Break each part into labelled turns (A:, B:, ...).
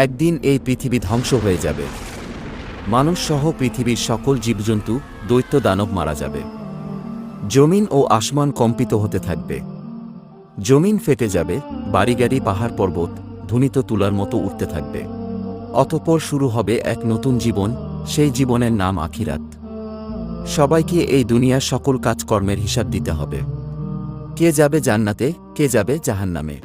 A: একদিন এই পৃথিবী ধ্বংস হয়ে যাবে। মানুষসহ পৃথিবীর সকল জীবজন্তু, দৈত্য দানব মারা যাবে। জমিন ও আসমান কম্পিত হতে থাকবে। জমিন ফেটে যাবে, বাড়িগাড়ি পাহাড় পর্বত ধ্বনিত তুলার মতো উঠতে থাকবে। অতঃপর শুরু হবে এক নতুন জীবন, সেই জীবনের নাম আখিরাত। সবাইকে এই দুনিয়ার সকল কাজকর্মের হিসাব দিতে হবে। কে যাবে জান্নাতে, কে যাবে জাহান্নামে।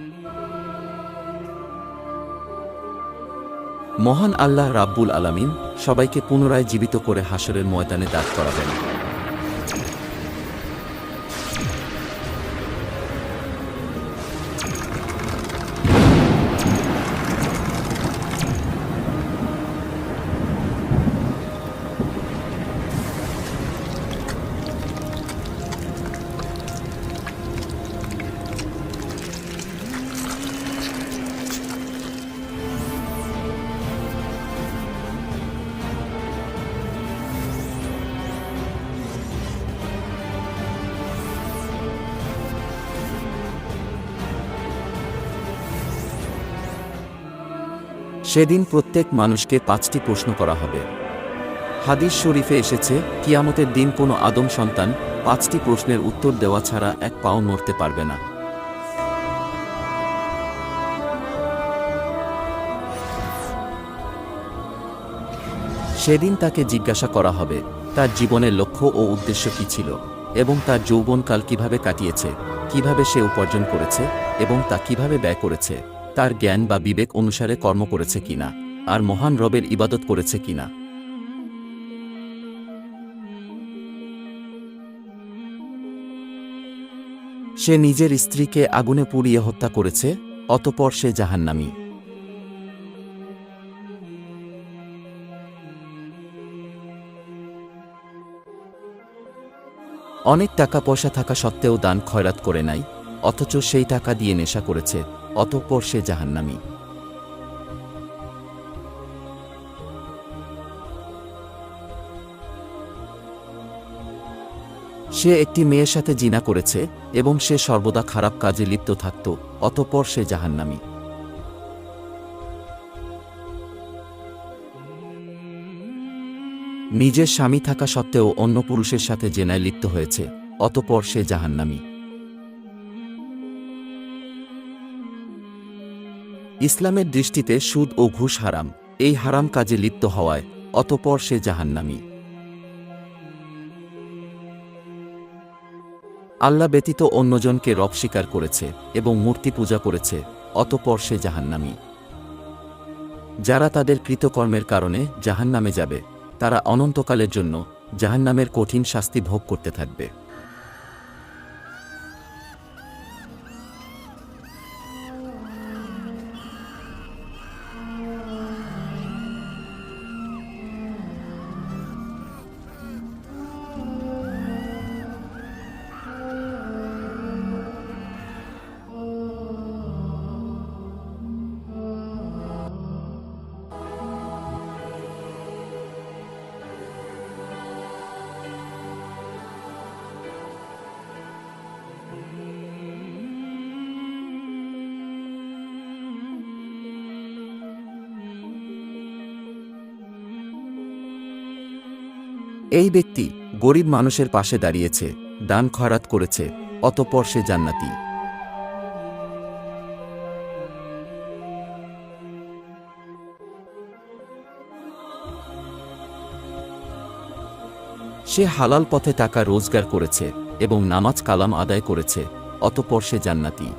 A: মহান আল্লাহ রাব্বুল আলামিন সবাইকে পুনরায় জীবিত করে হাসরের ময়দানে দাঁড় করাবেন। সেদিন প্রত্যেক মানুষকে 5টি প্রশ্ন করা হবে। হাদিস শরীফে এসেছে, কিয়ামতের দিন কোনো আদম সন্তান 5টি প্রশ্নের উত্তর দেওয়া ছাড়া এক পাও নড়তে পারবে না। সেদিন তাকে জিজ্ঞাসা করা হবে তার জীবনের লক্ষ্য ও উদ্দেশ্য কী ছিল, এবং তার যৌবনকাল কিভাবে কাটিয়েছে, কিভাবে সে উপার্জন করেছে এবং তা কিভাবে ব্যয় করেছে, তার জ্ঞান বা বিবেক অনুসারে কর্ম করেছে কিনা, আর মহান রবের ইবাদত করেছে কিনা। সে নিজের স্ত্রীকে আগুনে পুড়িয়ে হত্যা করেছে, অতঃপর সে জাহান্নামী। অনেক টাকা পয়সা থাকা সত্ত্বেও দান খয়রাত করে নাই, অথচ সেই টাকা দিয়ে নেশা করেছে, অতঃপর সে জাহান্নামী। সে একটি মেয়ের সাথে জিনা করেছে এবং সে সর্বদা খারাপ কাজে লিপ্ত থাকত, অতঃপর সে জাহান্নামী। নিজের স্বামী থাকা সত্ত্বেও অন্য পুরুষের সাথে জেনায় লিপ্ত হয়েছে, অতঃপর সে জাহান্নামী। ইসলামের দৃষ্টিতে সুদ ও ঘুষ হারাম, এই হারাম কাজে লিপ্ত হওয়ায় অতঃপর সে জাহান্নামী। আল্লাহ ব্যতীত অন্যজনকে রব স্বীকার করেছে এবং মূর্তি পূজা করেছে, অতঃপর সে জাহান্নামী। যারা তাদের কৃতকর্মের কারণে জাহান্নামে যাবে, তারা অনন্তকালের জন্য জাহান্নামের কঠিন শাস্তি ভোগ করতে থাকবে। এই ব্যক্তি গরিব মানুষের পাশে দাঁড়িয়েছে, দান খয়রাত করেছে, অতঃপর সে জান্নাতি। সে হালাল পথে টাকা রোজগার করেছে এবং নামাজ কালাম আদায় করেছে, অতঃপর সে জান্নাতি।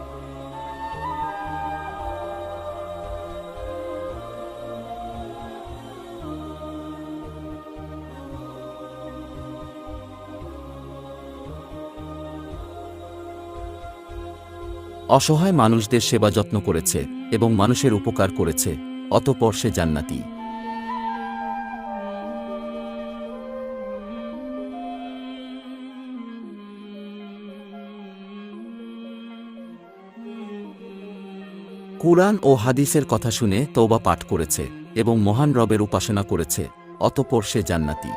A: অসহায় মানুষদের সেবা যত্ন করেছে এবং মানুষের উপকার করেছে, অতঃপর সে জান্নাতি। কুরআন ও হাদিসের কথা শুনে তওবা পাঠ করেছে এবং মহান রবের উপাসনা করেছে, অতঃপর সে জান্নাতি।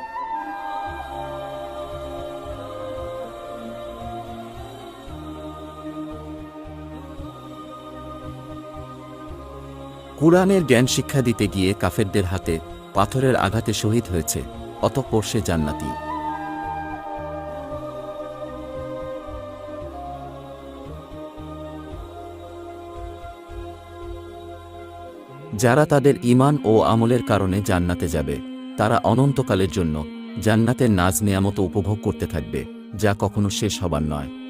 A: কুরআনের জ্ঞান শিক্ষা দিতে গিয়ে কাফেরদের হাতে পাথরের আঘাতে শহীদ হয়েছে, অতঃপর সে জান্নাতি। যারা তাদের ঈমান ও আমলের কারণে জান্নাতে যাবে, তারা অনন্তকালের জন্য জান্নাতের নাজ নেয়ামত উপভোগ করতে থাকবে, যা কখনো শেষ হবার নয়।